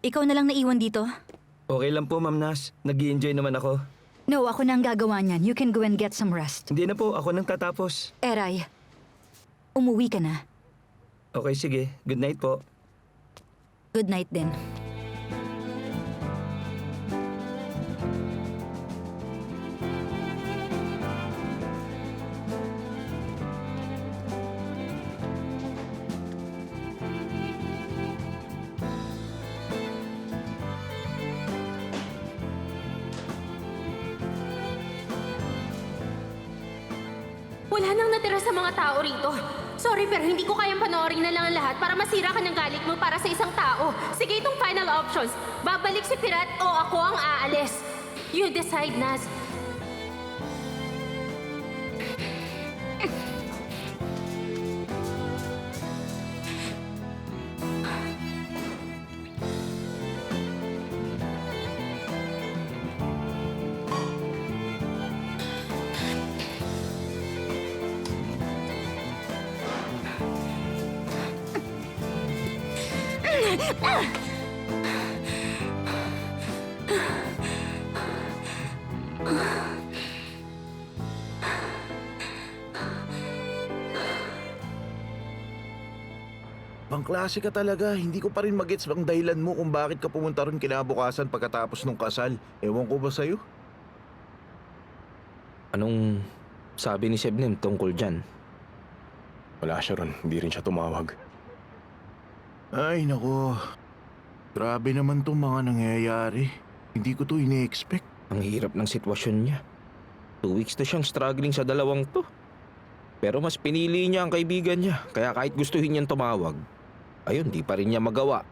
Ikaw na lang naiwan dito? Okay lang po, Ma'am Nas. Nag-i-enjoy naman ako. No, ako na ang gagawa niyan. You can go and get some rest. Hindi na po, ako nang tatapos. Eray, umuwi ka na. Okay, sige. Good night po. Good night din. Wala nang natira sa mga tao rito. Sorry pero hindi ko kayang panoorin na lang ang lahat para masira ka ng galit mo para sa isang tao. Sige, itong final options. Babalik si Pirat o ako ang aalis. You decide, Naz. Pangklase ka talaga. Hindi ko pa rin magets ang dahilan mo kung bakit ka pumunta ron kinabukasan pagkatapos nung kasal. Ewan ko ba sa'yo? Anong sabi ni Sebnem tungkol dyan? Wala siya ron, hindi rin siya tumawag. Ay, nako. Grabe naman tong mga nangyayari. Hindi ko to ini-expect. Ang hirap ng sitwasyon niya. 2 weeks na siyang struggling sa dalawang to. Pero mas pinili niya ang kaibigan niya, kaya kahit gustuhin niyang tumawag, ayun, di pa rin niya magawa.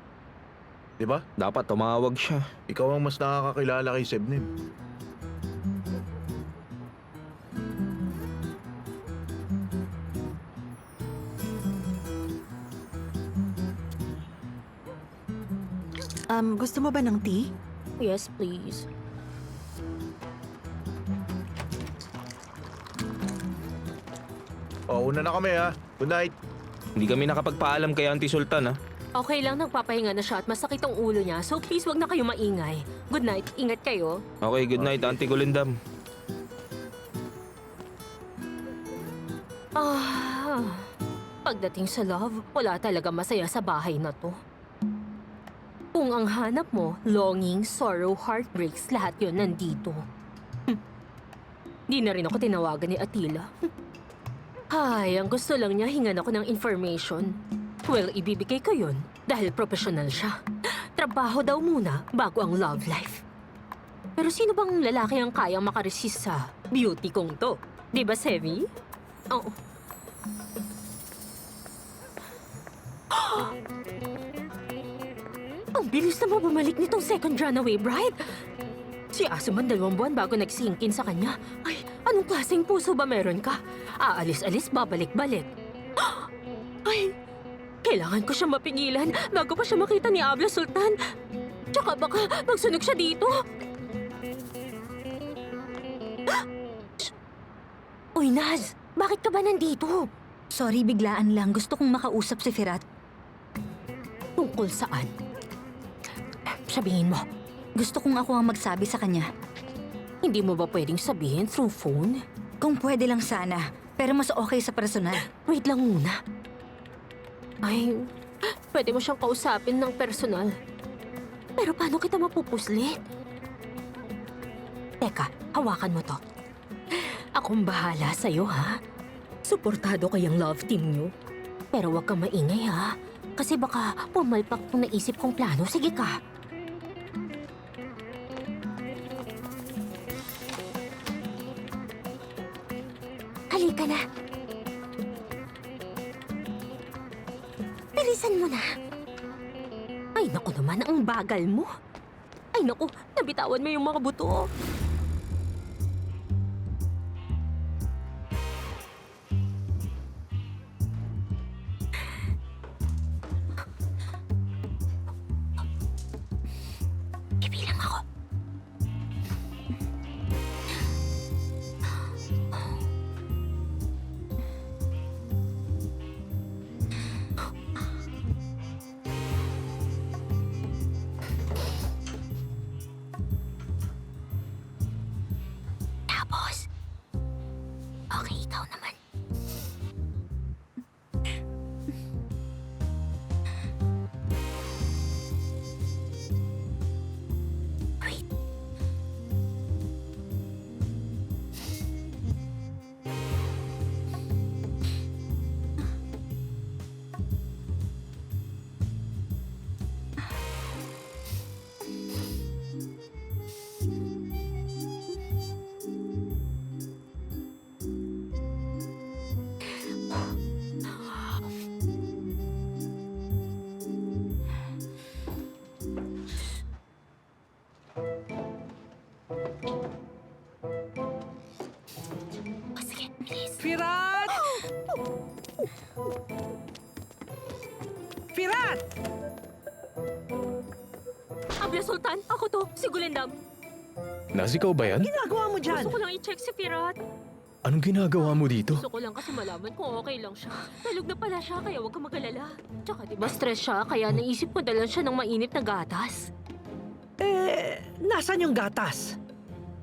Diba? Dapat tumawag siya. Ikaw ang mas nakakakilala kay Sebnem. Gusto mo ba ng tea? Yes, please. O, una na kami ha. Good night. Hindi kami nakapagpaalam kay Auntie Sultan, ha? Okay lang, nagpapahinga na siya at masakit ang ulo niya. So please, wag na kayo maingay. Good night. Ingat kayo. Okay, good night, Auntie Gulindam. Pagdating sa love, wala talaga masaya sa bahay na to. Kung ang hanap mo, longing, sorrow, heartbreaks, lahat yon nandito. Di na rin ako tinawagan ni Attila. Ay, ang gusto lang niya, hingan ako ng information. Well, ibibigay ko yun dahil professional siya. Trabaho daw muna bago ang love life. Pero sino bang lalaki ang kayang makaresist sa beauty kong to? Di ba, Sevi? Oo. Ang bilis naman bumalik nitong second runaway bride. Si Asuman 2 buwan bago nag-sink in sa kanya. Ay, anong klaseng puso ba meron ka? Aalis-alis, babalik-balik. Ay, kailangan ko siya mapigilan bago pa siya makita ni Abla Sultan. Tsaka baka magsunog siya dito. Uy, Naz, bakit ka ba nandito? Sorry, biglaan lang. Gusto kong makausap si Firat. Tungkol saan? Sabihin mo, Gusto kong ako ang magsabi sa kanya. hindi mo ba pwedeng sabihin through phone? Kung pwede lang sana, pero mas okay sa personal. Wait lang muna. Ay, pwede mo siyang kausapin ng personal. Pero paano kita mapupuslit? Teka, hawakan mo to. Akong bahala sa'yo, ha? Suportado kayang love team niyo. Pero huwag kang maingay, ha? Kasi baka pumalpak kung naisip kong plano. Sige ka. Halika na. Bilisan mo na. Ay, naku naman, ang bagal mo. Ay, naku, nabitawan mo yung mga buto. Ibilang ako. Firat! Abla Sultan, ako to, si Gulendam. Naz, ikaw ba yan? Ginagawa mo dyan? Gusto ko lang i-check si Firat. Anong ginagawa mo dito? Gusto ko lang kasi malaman kung okay lang siya. Talog na pala siya, kaya huwag kang mag-alala. Tsaka diba stress siya, kaya naisip ko dalan siya ng mainit na gatas. Nasaan yung gatas?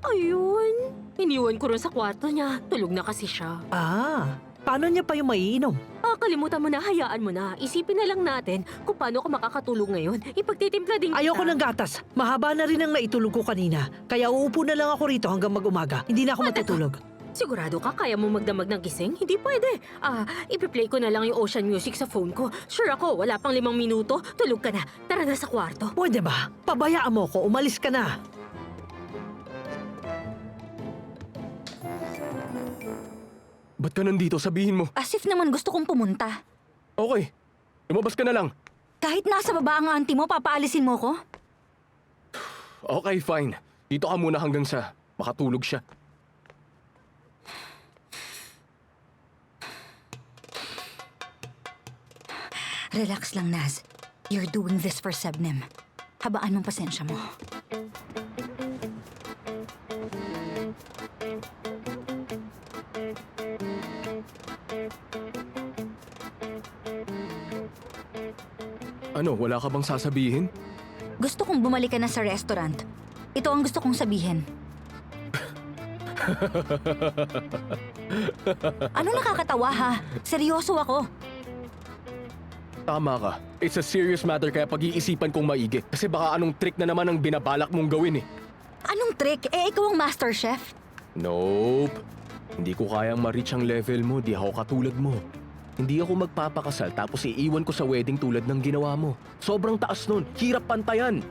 Ayun. Iniwan ko rin sa kwarto niya. Tulog na kasi siya. Paano niya pa yung maiinom? Kalimutan mo na, hayaan mo na. Isipin na lang natin kung paano ka makakatulog ngayon. Ipagtitimpla din kita. Ayoko ng gatas. Mahaba na rin ang naitulog ko kanina. Kaya uupo na lang ako rito hanggang mag-umaga. Hindi na ako matutulog. Sigurado ka kaya mo magdamag ng gising? Hindi pwede. Ipi-play ko na lang yung ocean music sa phone ko. Sure ako, wala pang 5 minuto. Tulog ka na. Tara na sa kwarto. Pwede ba? Pabayaan mo ko. Umalis ka na. Ba't ka nandito? Sabihin mo. As if naman gusto kong pumunta. Okay, lumabas ka na lang. Kahit nasa baba ang auntie mo, papaalisin mo ko? Okay, fine. Dito ka muna hanggang sa makatulog siya. Relax lang, Naz. You're doing this for Sebnem. Habaan mong pasensya mo. Ano, wala ka bang sasabihin? Gusto kong bumalik ka na sa restaurant. Ito ang gusto kong sabihin. Ano nakakatawa ha? Seryoso ako. Tama ka. It's a serious matter kaya pag-iisipan kong maigi. Kasi baka anong trick na naman ang binabalak mong gawin eh. Anong trick? Ikaw ang master chef. Nope. Hindi ko kayang ma-reach ang level mo, di ako katulad mo. Hindi ako magpapakasal tapos iiwan ko sa wedding tulad ng ginawa mo. Sobrang taas nun. Hirap pantayan.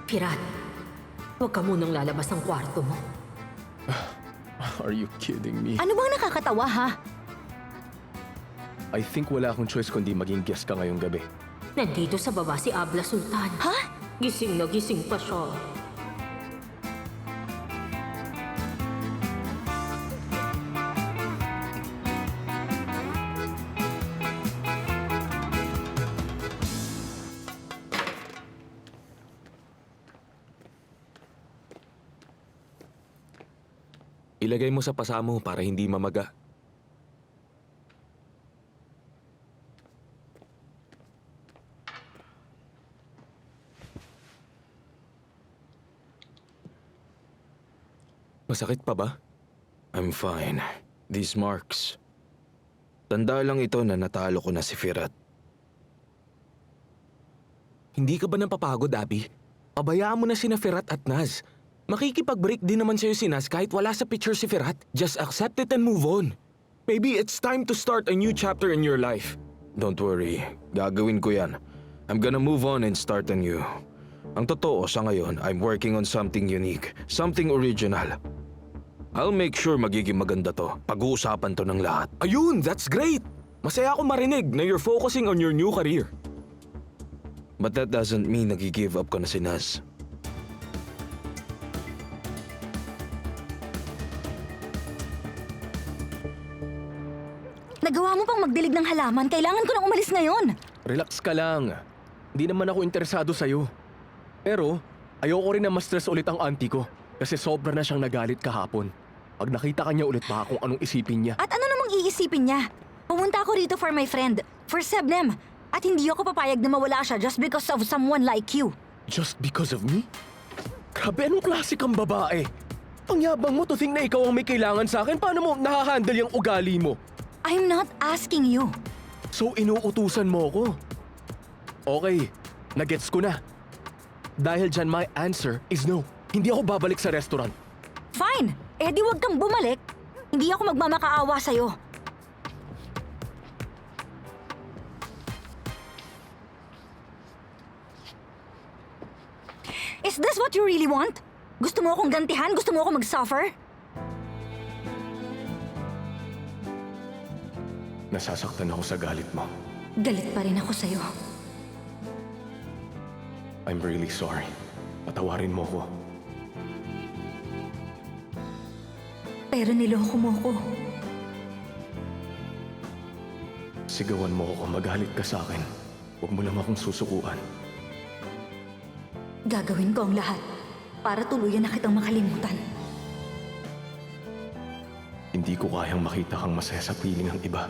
Pirat, huwag ka munang lalabas ng kwarto mo. Are you kidding me? Ano bang nakakatawa ha? I think wala akong choice kundi maging guest ka ngayong gabi. Nandito sa baba si Abla Sultan. Ha? Gising na gising pa siya. Ilagay mo sa pasamo para hindi mamaga. Masakit pa ba? I'm fine. These marks. Tanda lang ito na natalo ko na si Firat. Hindi ka ba napapagod, Abby? Pabayaan mo na sina Firat at Naz. Makikipag-break din naman sa'yo si Naz kahit wala sa picture si Firat. Just accept it and move on. Maybe it's time to start a new chapter in your life. Don't worry. Gagawin ko yan. I'm gonna move on and start anew. Ang totoo sa ngayon, I'm working on something unique. Something original. I'll make sure magiging maganda to. Pag-uusapan to ng lahat. Ayun, that's great! Masaya ako marinig na you're focusing on your new career. But that doesn't mean nag-give up ko na si Naz. Nagawa mo pang magdilig ng halaman. Kailangan ko nang umalis ngayon. Relax ka lang. Hindi naman ako interesado sa'yo. Pero, ayoko rin na ma-stress ulit ang auntie ko. Kasi sobra na siyang nagalit kahapon. Pag nakita ka niya ulit baka kung anong isipin niya. At ano namang iisipin niya? Pumunta ako rito for my friend, for Sebnem. At hindi ako papayag na mawala siya just because of someone like you. Just because of me? Grabe, anong klase kang babae? Ang yabang mo to think na ikaw ang may kailangan sa akin. Paano mo nahahandle yung ugali mo? I'm not asking you. So inuutusan mo ko? Okay, nagets ko na. Dahil dyan my answer is no. Hindi ako babalik sa restaurant. Fine. Eh di wag kang bumalik. Hindi ako magmamakaawa sa'yo. Is this what you really want? Gusto mo akong gantihan? Gusto mo akong mag-suffer? Nasasaktan ako sa galit mo. Galit pa rin ako sa'yo. I'm really sorry. Patawarin mo ko. Pero niloko mo ko. Sigawan mo ako, magalit ka sa akin. Huwag mo lang akong susukuan. Gagawin ko ang lahat para tuluyan na kitang makalimutan. Hindi ko kayang makita kang masaya sa piling ng iba.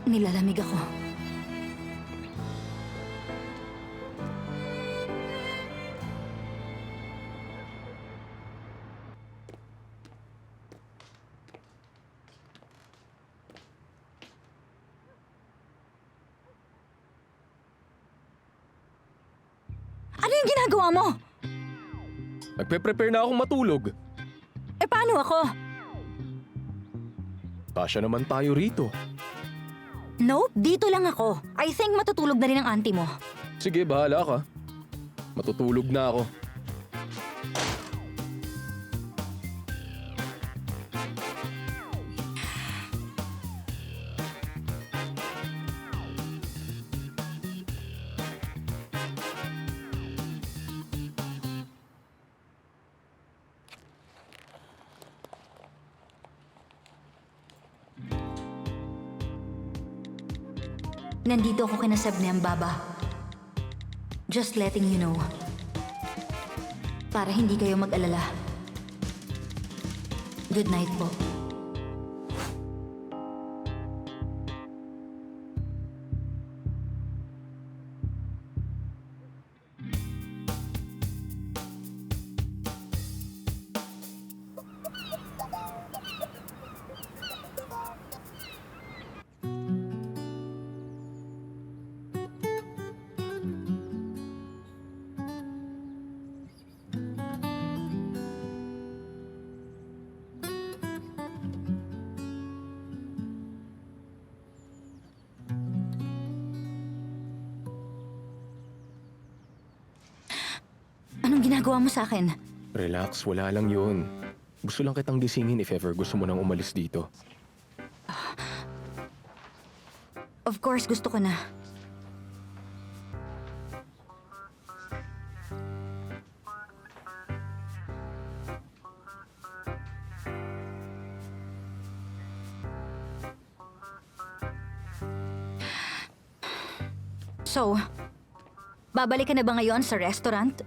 Nilalamig ako. Ano yung ginagawa mo? Nagpe-prepare na akong matulog. Eh paano ako? Kasya naman tayo rito. Nope, dito lang ako. I think matutulog na rin ang auntie mo. Sige, bahala ka. Matutulog na ako. Nandito ako kina Sebnem, Baba. Just letting you know. Para hindi kayo mag-alala. Good night po. Anong ginagawa mo sa akin? Relax, wala lang yun. Gusto lang kitang gisingin if ever gusto mo nang umalis dito. Of course, gusto ko na. So, babalik ka na ba ngayon sa restaurant?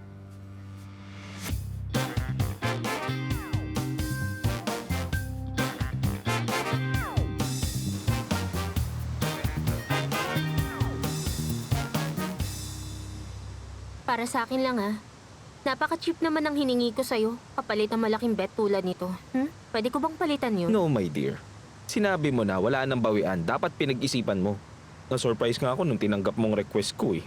Para sa akin lang Napaka-cheap naman ang hiningi ko sa'yo. Kapalit ang malaking bet tulad nito. Pwede ko bang palitan yun? No, my dear. Sinabi mo na wala nang bawian. Dapat pinag-isipan mo. Na-surprise nga ako nung tinanggap mong request ko eh.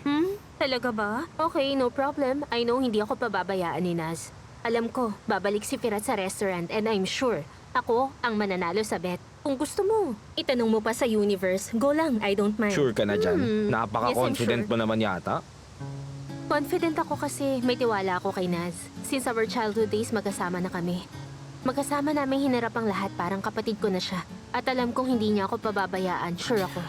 Talaga ba? Okay, no problem. I know hindi ako pababayaan ni Naz. Alam ko, babalik si Firat sa restaurant and I'm sure ako ang mananalo sa bet. Kung gusto mo, itanong mo pa sa universe. Go lang, I don't mind. Sure ka na dyan? Yes, Napaka-confident I'm mo naman yata. Confident ako kasi may tiwala ako kay Naz. Since our childhood days, magkasama na kami. Magkasama namin hinarap ang lahat, parang kapatid ko na siya. At alam kong hindi niya ako pababayaan, sure ako.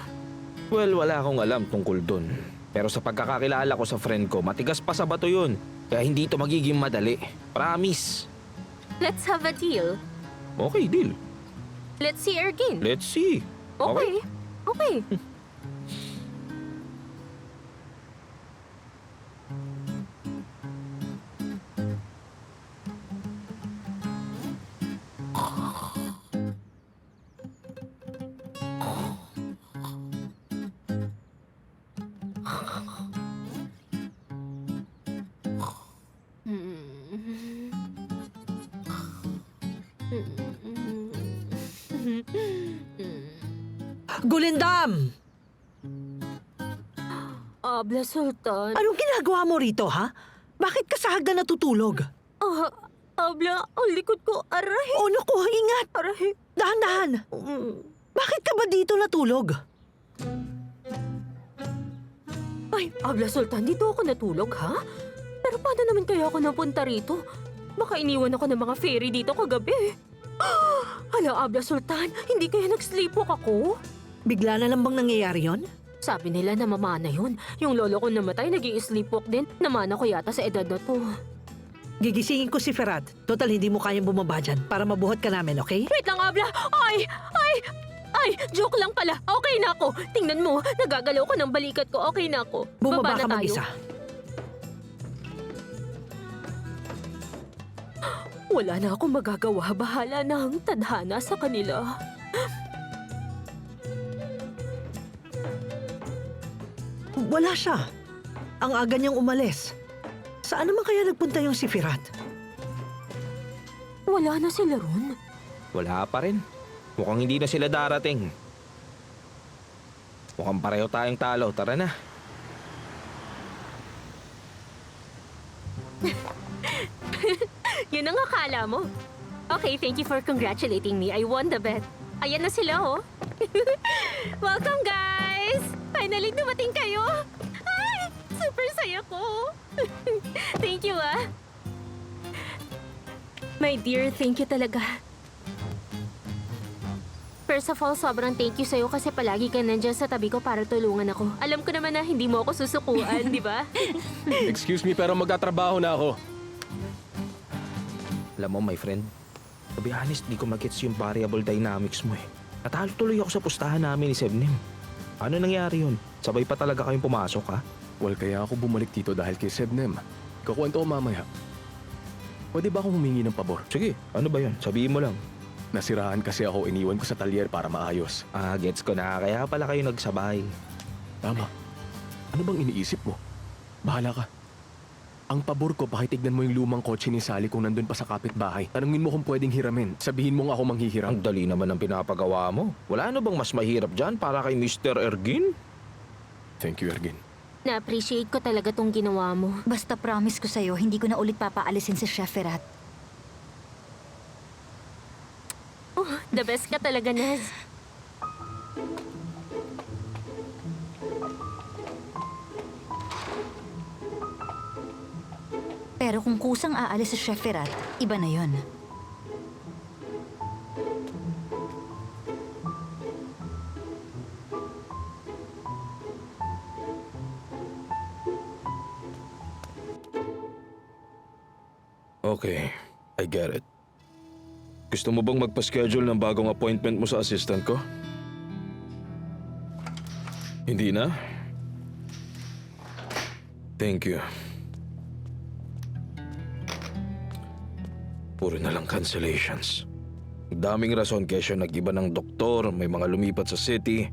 Well, wala akong alam tungkol dun. Pero sa pagkakakilala ko sa friend ko, matigas pa sa bato yun. Kaya hindi ito magiging madali. Promise. Let's have a deal. Okay, deal. Let's see Ergin. Let's see. Okay. Okay. Gulindam! Abla Sultan. Anong ginagawa mo rito, ha? Bakit ka sa hagdan natutulog? Abla, ang likod ko, aray. Oh, naku, ingat! Aray. Dahan-dahan! Bakit ka ba dito natulog? Ay, Abla Sultan, dito ako natulog, ha? Pero paano naman kaya ako napunta rito? Baka iniwan ako ng mga fairy dito kagabi. Hala, Abla Sultan, hindi kaya nag-sleepwalk ako? Bigla na lang bang nangyayari yon? Sabi nila na mamana yun. Yung lolo ko namatay, nag-i-sleepwalk din. Namana ko yata sa edad na to. Gigisingin ko si Ferrat. Total, hindi mo kayang bumaba dyan para mabuhat ka namin, okay? Wait lang, Abla! Ay! Joke lang pala. Okay na ako. Tingnan mo, nagagalaw ko ng balikat ko. Okay na ako. Bumaba Baba ka na tayo. mag-isa. Wala na akong magagawa. Bahala na ang tadhana sa kanila. Wala siya. Ang aga niyang umalis. Saan naman kaya nagpunta yung si Ferrat? Wala na sila ron. Wala pa rin. Mukhang hindi na sila darating. Mukhang pareho tayong talo. Tara na. Yun ang akala mo. Okay, thank you for congratulating me. I won the bet. Ayan na sila, oh. Welcome, guys! Finally, dumating kayo! Ay! Super saya ko! Thank you, ah. My dear, thank you talaga. First of all, sobrang thank you sa'yo kasi palagi ka nandyan sa tabi ko para tulungan ako. Alam ko naman na hindi mo ako susukuan, di ba? Excuse me, pero magtatrabaho na ako. Alam mo, my friend, to be honest, di ko magets yung variable dynamics mo eh. Natalo tuloy ako sa pustahan namin ni Sebnem. Ano nangyari yun? Sabay pa talaga kayong pumasok, ha? Well, kaya ako bumalik dito dahil kay Sebnem. Kukwento ko mamaya. Pwede ba akong humingi ng pabor? Sige, ano ba yun? Sabihin mo lang. Nasiraan kasi ako, iniwan ko sa talyer para maayos. Ah, gets ko na. Kaya pala kayo nagsabay. Tama. Ano bang iniisip mo? Bahala ka. Ang pabor ko, pakitignan mo yung lumang kotse ni Sally kung nandun pa sa kapitbahay. Tanungin mo kung pwedeng hiramin. Sabihin mo nga ako manghihiram. Ang dali naman ng pinapagawa mo. Wala na bang mas mahirap dyan para kay Mr. Ergin? Thank you, Ergin. Na-appreciate ko talaga tong ginawa mo. Basta promise ko sa'yo, hindi ko na ulit papaalisin si Chef Ferrat. Oh, the best ka talaga, Naz. Pero kung kusang aalis si Chef Ferrat, iba na yon. Okay, I get it. Gusto mo bang magpa-schedule ng bagong appointment mo sa assistant ko? Hindi na? Thank you. Puro na lang cancellations. Daming rason kaya siya nag-iba ng doktor, may mga lumipat sa city.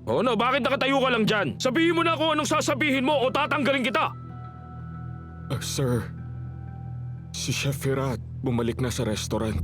Oh no, bakit nakatayo ka lang dyan? Sabihin mo na kung anong sasabihin mo o tatanggalin kita! Sir, si Chef Ferrat bumalik na sa restaurant.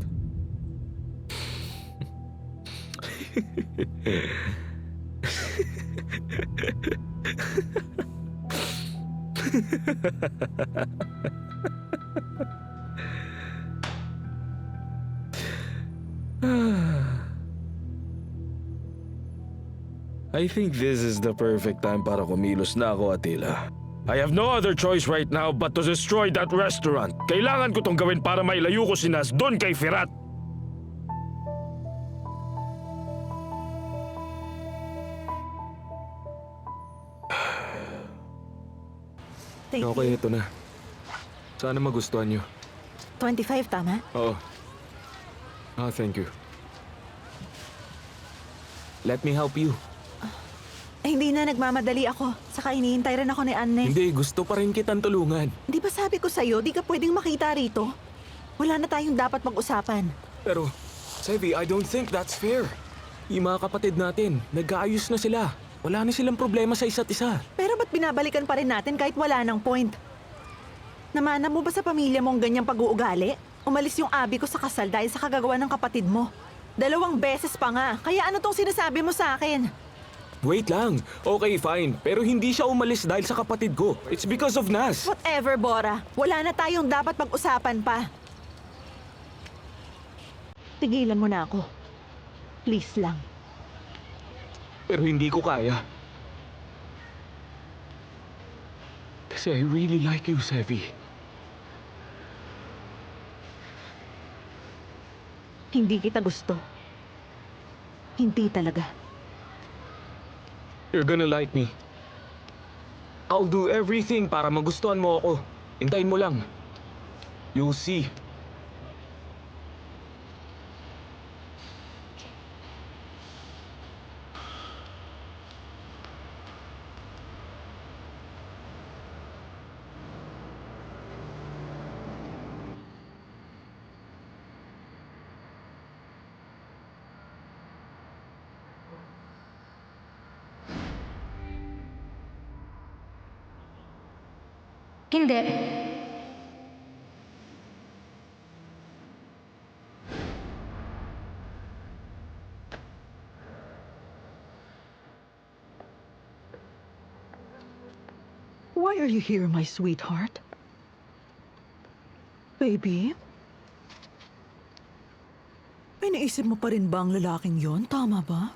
I think this is the perfect time para kumilos na ako, Attila. I have no other choice right now but to destroy that restaurant. Kailangan ko tong gawin para mailayo ko si Naz doon kay Ferrat. Thank Okay, ito na. Sana magustuhan niyo. 25, tama? Oo. Thank you. Let me help you. Hindi na, nagmamadali ako. Saka iniintay rin ako ni Anne. Hindi, gusto pa rin kitang tulungan. Di ba sabi ko sa'yo, di ka pwedeng makita rito? Wala na tayong dapat mag-usapan. Pero, Sevi, I don't think that's fair. Yung mga kapatid natin, nag-aayos na sila. Wala na silang problema sa isa't isa. Pero ba't binabalikan pa rin natin kahit wala ng point? Namana mo ba sa pamilya mo ang ganyang pag-uugali? Umalis yung abi ko sa kasal dahil sa kagagawa ng kapatid mo. 2 beses pa nga. Kaya ano tong sinasabi mo sa akin? Wait lang. Okay, fine. Pero hindi siya umalis dahil sa kapatid ko. It's because of Naz. Whatever, Bora. Wala na tayong dapat pag-usapan pa. Tigilan mo na ako. Please lang. Pero hindi ko kaya. Kasi I really like you, Sevi. Hindi kita gusto. Hindi talaga. You're gonna like me. I'll do everything para magustuhan mo ako. Hintayin mo lang. You'll see. Hindi. Why are you here, my sweetheart? Baby? May naisip mo pa rin ba ang lalaking yon? Tama ba?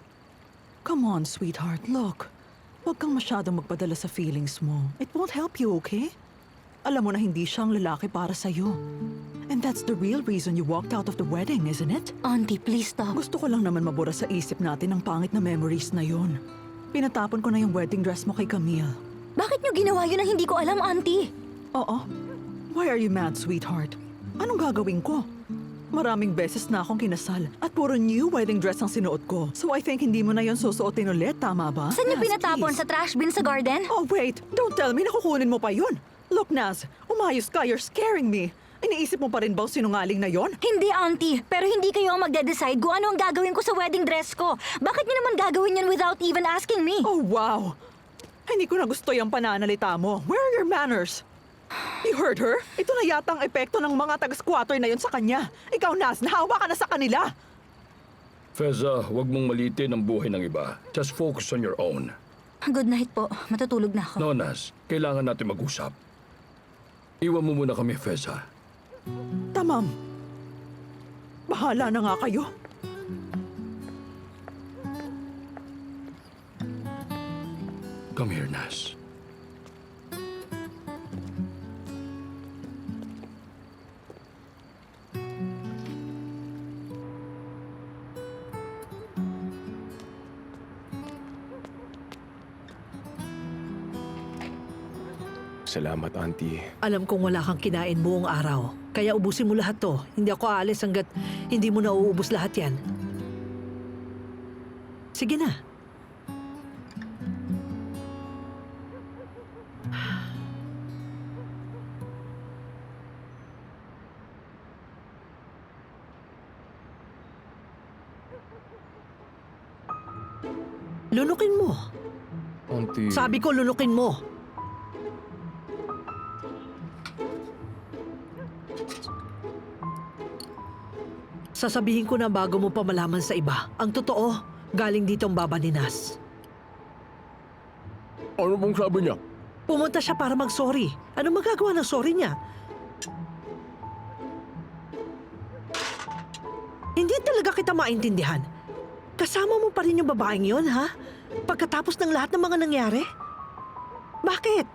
Come on, sweetheart. Look. Huwag kang masyadong magpadala sa feelings mo. It won't help you, okay? Alam mo na hindi siya ang lalaki para sa'yo. And that's the real reason you walked out of the wedding, isn't it? Auntie, please stop. Gusto ko lang naman mabura sa isip natin ang pangit na memories na yon. Pinatapon ko na yung wedding dress mo kay Camille. Bakit niyo ginawa yun na hindi ko alam, Auntie? Oo. Why are you mad, sweetheart? Anong gagawin ko? Maraming beses na akong kinasal at puro new wedding dress ang sinuot ko. So I think hindi mo na yon susuotin ulit, tama ba? Saan niyo Naz, pinatapon? please. Sa trash bin sa garden? Oh, wait. Don't tell me na kukunin mo pa yun. Look, Naz. Umayos ka. You're scaring me. Iniisip mo pa rin ba ang sinungaling na yon? Hindi, Auntie. Pero hindi kayo ang magde-decide kung ano ang gagawin ko sa wedding dress ko. Bakit niyo naman gagawin yan without even asking me? Oh, wow. Hindi ko na gusto yung pananalita mo. Where are your manners? You heard her? Ito na yata ang epekto ng mga taga-squatter na yon sa kanya. Ikaw, Naz, nahawa ka na sa kanila. Feza, huwag mong malitin ang buhay ng iba. Just focus on your own. Good night po. Matutulog na ako. No, Naz. Kailangan natin mag-usap. Iwan mo muna kami, Feza. Tamam. Bahala na nga kayo. Come here, Naz. Salamat, Auntie. Alam kong wala kang kinain buong araw. Kaya ubusin mo lahat to. Hindi ako aalis hanggat hindi mo na uubos lahat yan. Sige na. Lunukin mo. Auntie... Sabi ko, lunukin mo. Sasabihin ko na bago mo pa malaman sa iba. Ang totoo, galing dito ang baba ni Naz. Ano bang sabi niya? Pumunta siya para mag-sorry. Ano magagawa ng sorry niya? Hindi talaga kita maintindihan. Kasama mo pa rin yung babaeng yon, ha? Pagkatapos ng lahat ng mga nangyari? Bakit?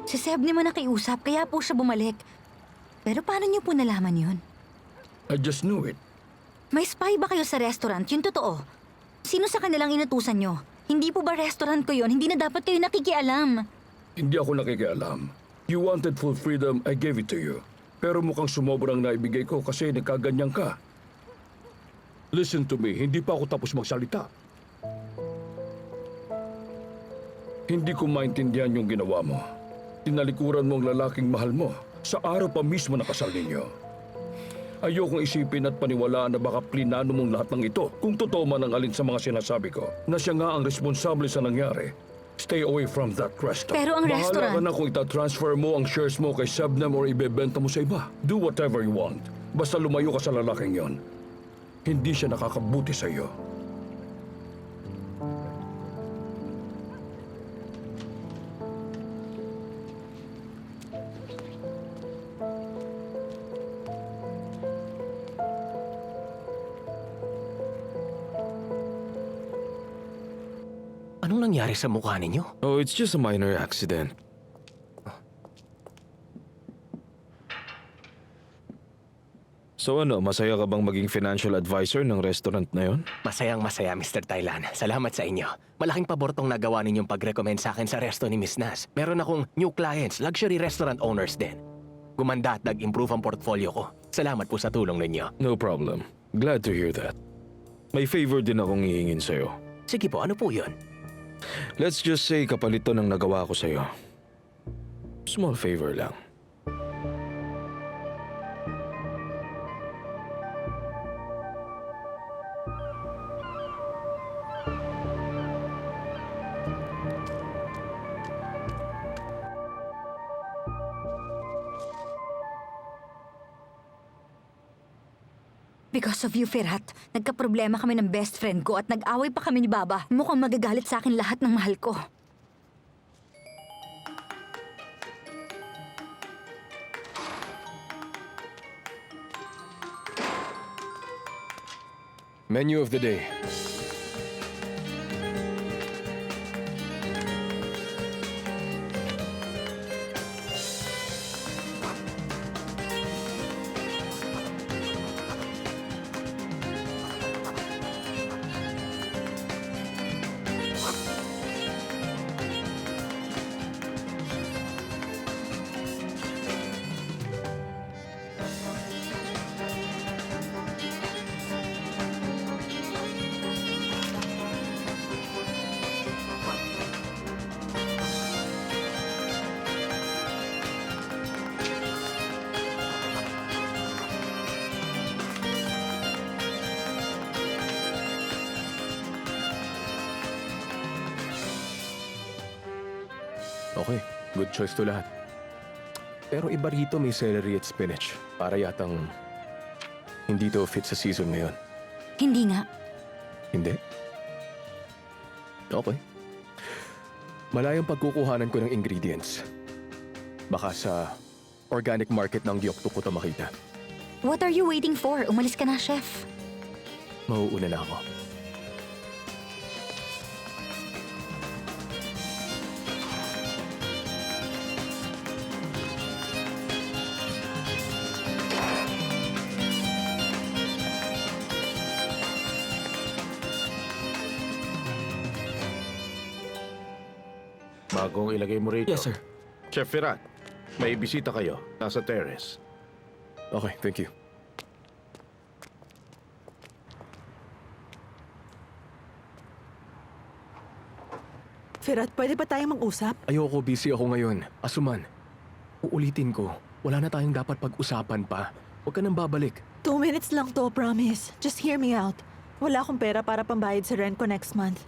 Si Seb naman nakiusap, kaya po siya bumalik. Pero paano niyo po nalaman yun? I just knew it. May spy ba kayo sa restaurant? Yung totoo. Sino sa kanilang inutusan nyo? Hindi po ba restaurant ko yon? Hindi na dapat kayo nakikialam. Hindi ako nakikialam. You wanted full freedom, I gave it to you. Pero mukhang sumobrang naibigay ko kasi nagkaganyan ka. Listen to me, hindi pa ako tapos magsalita. Hindi ko maintindihan yung ginawa mo. Tinalikuran mo ang lalaking mahal mo sa araw pa mismo na kasal ninyo. Ayokong isipin at paniwalaan na baka plinano mong lahat ng ito kung totoo man ang alin sa mga sinasabi ko na siya nga ang responsable sa nangyari. Stay away from that restaurant. Pero ang restaurant... Bahala ka na kung itatransfer mo ang shares mo kay Sebnem or ibebenta mo sa iba. Do whatever you want. Basta lumayo ka sa lalaking yon. Hindi siya nakakabuti sa iyo. Anong nangyari sa mukha ninyo? Oh, it's just a minor accident. So ano, masaya ka bang maging financial advisor ng restaurant na yon? Masayang masaya, Mr. Thailand. Salamat sa inyo. Malaking pabor tong nagawa ninyong pag-recommend sa akin sa resto ni Miss Nas. Meron akong new clients, luxury restaurant owners din. Gumanda at nag-improve ang portfolio ko. Salamat po sa tulong ninyo. No problem. Glad to hear that. May favor din akong hihingin sa'yo. Sige po, ano po yun? Let's just say kapalit to ng nagawa ko sa'yo. Small favor lang. Because of you, Ferhat, nagkaproblema kami ng best friend ko at nag-away pa kami ni Baba. Mukhang magagalit sa akin lahat ng mahal ko. Menu of the day. Okay, good choice to lahat. Pero iba rito may celery at spinach. Para yatang hindi to fit sa season ngayon. Hindi nga. Hindi? Okay. Malayang pagkukuhanan ko ng ingredients. Baka sa organic market ng Gyeokto ko to makita. What are you waiting for? Umalis ka na, chef. Mauuna na ako. Bagong ilagay mo rito. Yes, sir. Chef Firat, may bisita kayo. Nasa terrace. Okay, thank you. Firat, pwede ba tayong mag-usap? Ayoko, busy ako ngayon. Asuman, uulitin ko. Wala na tayong dapat pag-usapan pa. Huwag ka nang babalik. 2 minutes lang to, promise. Just hear me out. Wala akong pera para pambayad sa rent ko next month.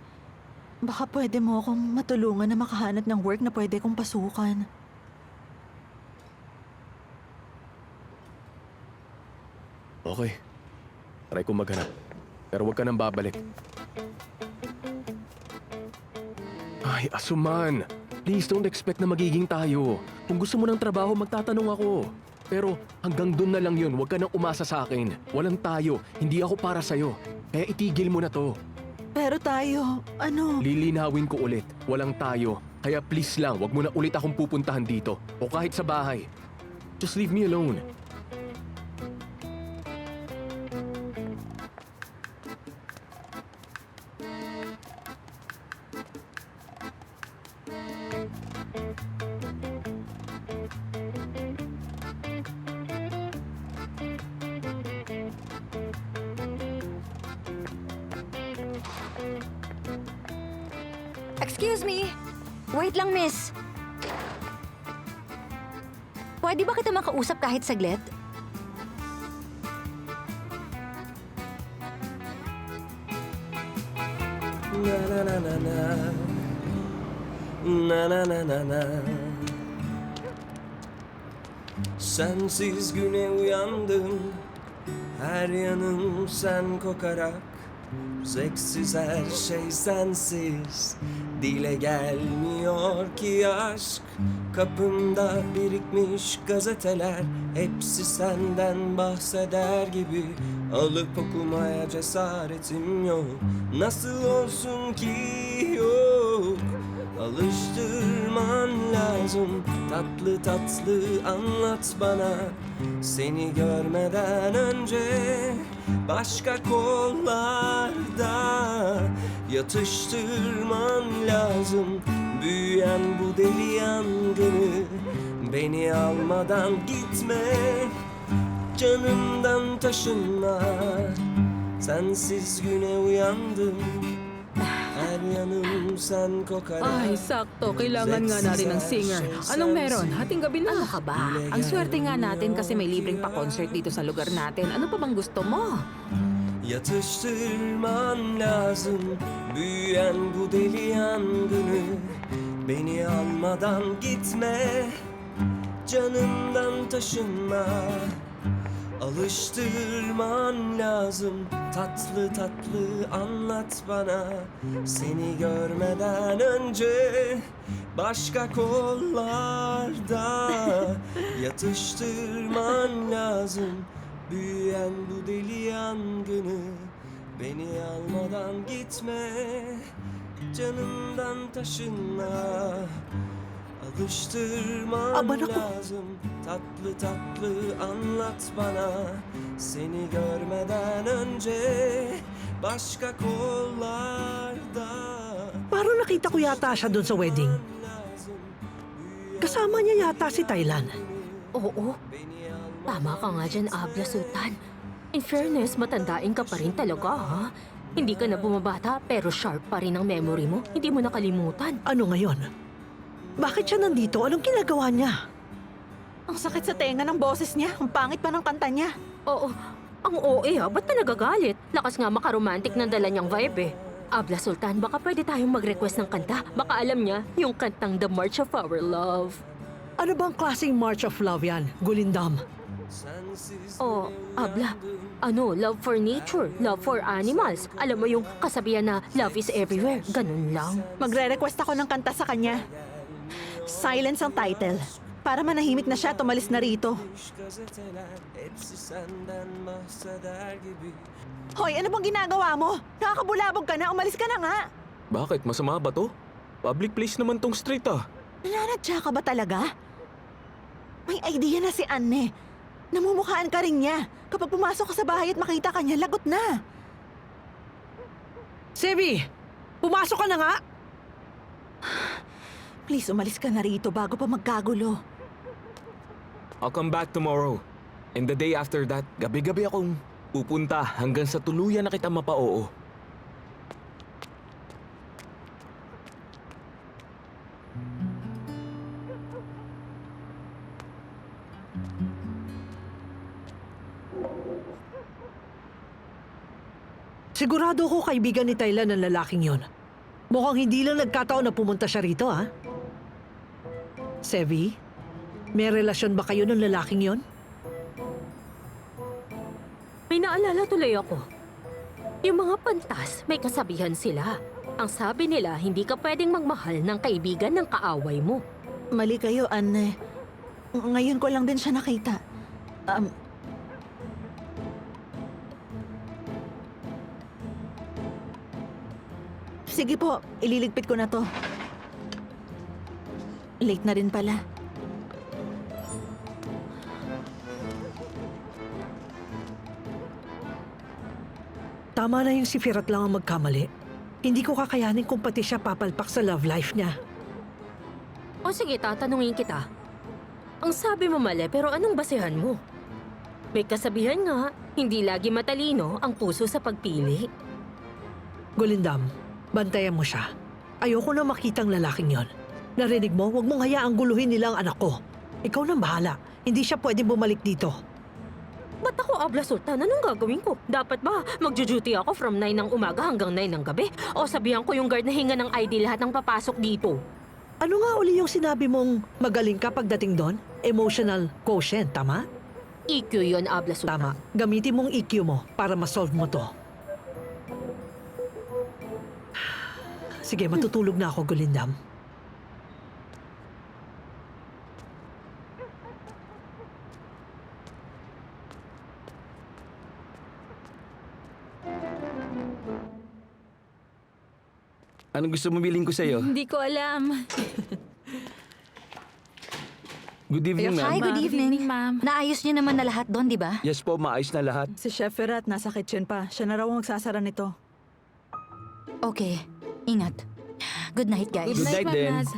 Baka pwede mo akong matulungan na makahanap ng work na pwede kong pasukan. Okay. Try ko maghanap. Pero huwag ka nang babalik. Ay, Asuman! Please don't expect na magiging tayo. Kung gusto mo ng trabaho, magtatanong ako. Pero hanggang doon na lang yun, huwag ka nang umasa sa akin. Walang tayo, hindi ako para sa'yo. Kaya itigil mo na to. Pero tayo, ano? Lilinawin ko ulit, walang tayo. Kaya please lang, wag mo na ulit akong pupuntahan dito. O kahit sa bahay. Just leave me alone. Excuse me. Wait lang, miss. Pwede ba kita makausap kahit saglit? Na na na na na. Na na na na na. Sensiz güne uyandım. Her yanım sen kokarak. Seksiz her şey sensiz. Dile gelmiyor ki aşk. Kapımda birikmiş gazeteler. Hepsi senden bahseder gibi. Alıp okumaya cesaretim yok. Nasıl olsun ki yok. Alıştırman lazım. lazım. Tatlı tatlı anlat bana. Seni görmeden önce başka kollarda yatıştırman lazım. Büyüyen bu deli yangını, beni almadan gitme, canımdan taşınma. Sensiz güne uyandım, her yanım sen kokarak. Ay, sakto. Kailangan nga natin ng singer. Anong meron? Hating gabi na. Ano ka ba? Ang swerte nga natin kasi may libreng pa-concert dito sa lugar natin. Ano pa bang gusto mo? Yatıştırman lazım, büyüyen bu deli yangını. Beni almadan gitme, canımdan taşınma. Alıştırman lazım, tatlı tatlı anlat bana. Seni görmeden önce başka kollarda yatıştırman lazım. Büyüyen bu deli yangını, beni almadan gitme, canımdan taşınma. Alıştırman Aman ako. lazım, tatlı tatlı anlat bana. Seni görmeden önce başka kollarda. Parang nakita ko yata siya doon sa wedding. Kasama niya yata si Thailand. Oo. Tama ka nga dyan, Abla Sultan. In fairness, matandain ka pa rin talaga, ha? Hindi ka na bumabata, pero sharp pa rin ang memory mo. Hindi mo nakalimutan. Ano ngayon? Bakit siya nandito? Anong ginagawa niya? Ang sakit sa tenga ng boses niya. Ang pangit pa ng kanta niya. Oo. Ang OA, ha? Ba't pa nagagalit? Lakas nga makaromantic ng dala niyang vibe, eh. Abla Sultan, baka pwede tayong mag-request ng kanta. Baka alam niya yung kantang The March of Our Love. Ano bang klaseng March of Love yan, Gulindam? Oh, Abla, love for nature, love for animals. Alam mo yung kasabihan na love is everywhere, ganun lang. Magre-request ako ng kanta sa kanya. Silence ang title. Para manahimik na siya, tumalis na rito. Hepsi senden bahseder gibi. Hoy, ano bang ginagawa mo? Nakakabulabog ka na, umalis ka na nga. Bakit? Masama ba to? Public place naman tong street ah. Nananadya ka ba talaga? May idea na si Anne. Namumukhaan ka rin niya. Kapag pumasok ka sa bahay at makita ka niya, lagot na. Sebi! Pumasok ka na nga! Please, umalis ka na rito bago pa magkagulo. I'll come back tomorrow. And the day after that, gabi-gabi akong pupunta hanggang sa tuluyan na kita mapa-oo. Sigurado ko kaibigan ni Thailand ang lalaking yon. Mukhang hindi lang nagkataon na pumunta siya rito, ha? Sevi, may relasyon ba kayo ng lalaking yon? May naalala tuloy ako. Yung mga pantas, may kasabihan sila. Ang sabi nila, hindi ka pwedeng magmahal ng kaibigan ng kaaway mo. Mali kayo, Anne. Ngayon ko lang din siya nakita. Sige po, ililigpit ko na to. Late na rin pala. Tama na yung si Firat lang ang magkamali. Hindi ko kakayanin kung pati siya papalpak sa love life niya. O sige, tatanungin kita. Ang sabi mo mali, pero anong basehan mo? May kasabihan nga, hindi lagi matalino ang puso sa pagpili. Gulindam, bantayan mo siya. Ayoko na makitang lalaking yon. Narinig mo, huwag mong hayaang guluhin nila ang anak ko. Ikaw nang bahala. Hindi siya pwedeng bumalik dito. Ba't ako, Abla Sultan? Anong gagawin ko? Dapat ba magjo-duty ako from 9 ng umaga hanggang 9 ng gabi? O sabihan ko yung guard na hinga ng ID lahat ng papasok dito? Ano nga uli yung sinabi mong magaling ka pagdating doon? Emotional quotient, tama? EQ yun, Abla Sultan. Tama. Gamitin mong EQ mo para ma-solve mo to. Sige, matutulog na ako, Gulindam. Anong gusto mo bilhin ko sa'yo? Hindi ko alam. Good evening, ma'am. Hi, good evening. ma'am. Naayos niyo naman na lahat doon, di ba? Yes po, maayos na lahat. Si Chef Ferrat nasa kitchen pa. Siya na raw ang magsasara nito. Okay. Ingat. Good night, guys. Good night Ma'am din. Naz.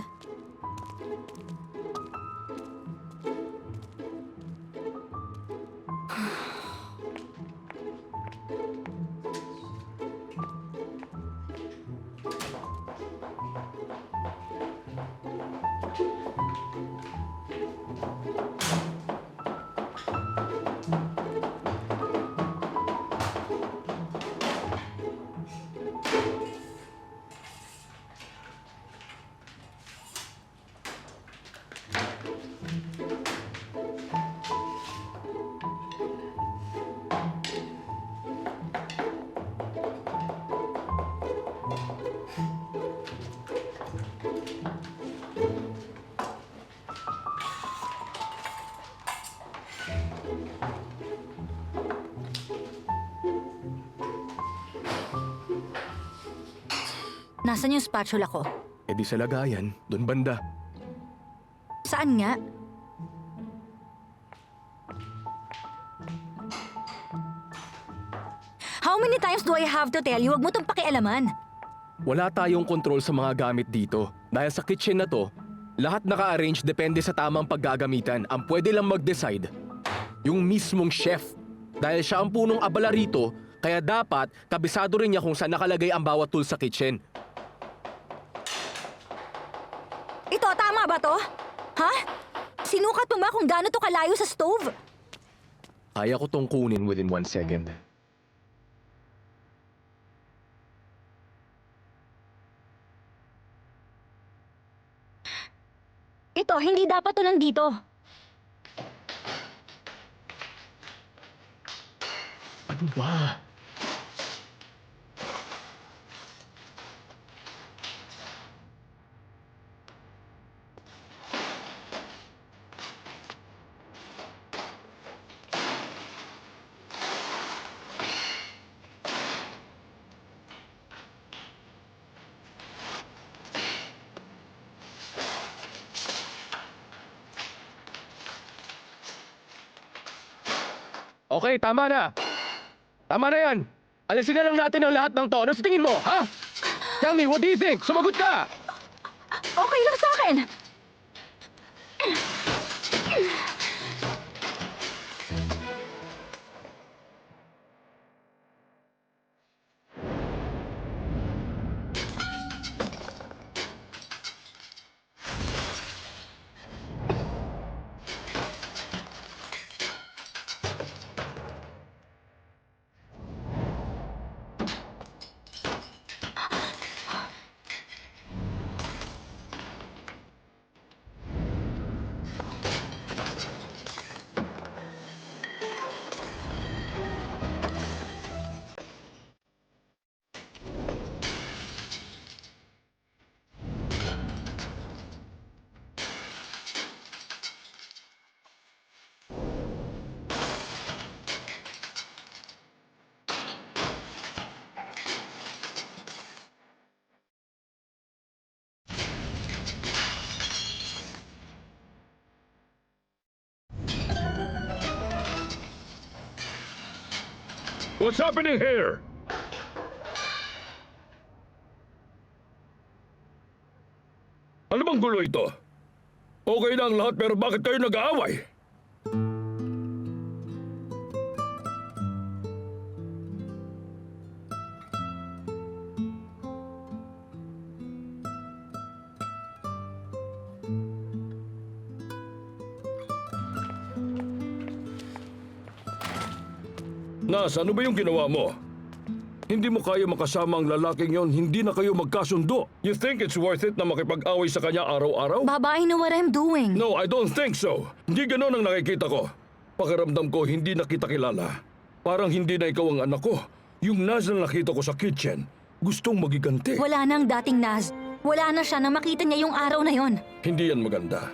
Nasaan yung spatula ko? E di sa lagayan, doon banda. Saan nga? How many times do I have to tell you? Huwag mo itong pakialaman. Wala tayong kontrol sa mga gamit dito. Dahil sa kitchen na to, lahat naka-arrange depende sa tamang paggagamitan. Ang pwede lang mag-decide, yung mismong chef. Dahil siya ang punong abala rito, kaya dapat kabisado rin niya kung saan nakalagay ang bawat tool sa kitchen. Ito, tama ba to? Ha? Sinukat mo ba kung gaano to kalayo sa stove? Kaya ko tong kunin within 1 second. Ito, hindi dapat to nandito. Ano ba? Okay, tama na. Tama na yan. Alisin na lang natin ang lahat ng to. Ano sa tingin mo, ha? Tell me, what do you think? Sumagot ka! Okay lang sa akin. What's happening here? Ano bang gulo ito? Okay na ang lahat pero bakit kayo nag-aaway? Nas, ano ba yung ginawa mo? Hindi mo kaya makasama ang lalaking yon, hindi na kayo magkasundo. You think it's worth it na makipag-away sa kanya araw-araw? Baba, I know what I'm doing. No, I don't think so. Hindi ganon ang nakikita ko. Pakiramdam ko hindi na kita kilala. Parang hindi na ikaw ang anak ko. Yung Naz na nakita ko sa kitchen, gustong magiganti. Wala nang dating Naz. Wala na siya nang makita niya yung araw na yon. Hindi yan maganda.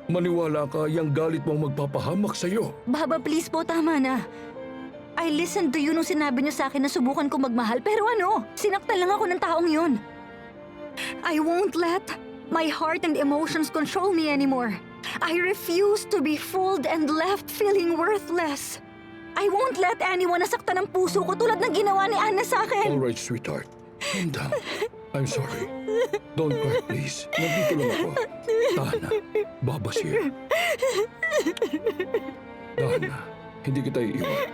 Maniwala ka, yung galit mong magpapahamak sa'yo. Baba, please po, tama na. I listened to you nung sinabi niyo sa akin na subukan ko magmahal, pero ano? Sinaktan lang ako ng taong yun. I won't let my heart and emotions control me anymore. I refuse to be fooled and left feeling worthless. I won't let anyone nasaktan ang puso ko tulad ng ginawa ni Anna sa akin. All right, sweetheart. Calm down. I'm sorry. Don't cry, please. Nandito lang ako. Dana, Baba's here. Dana, hindi kita iiwan.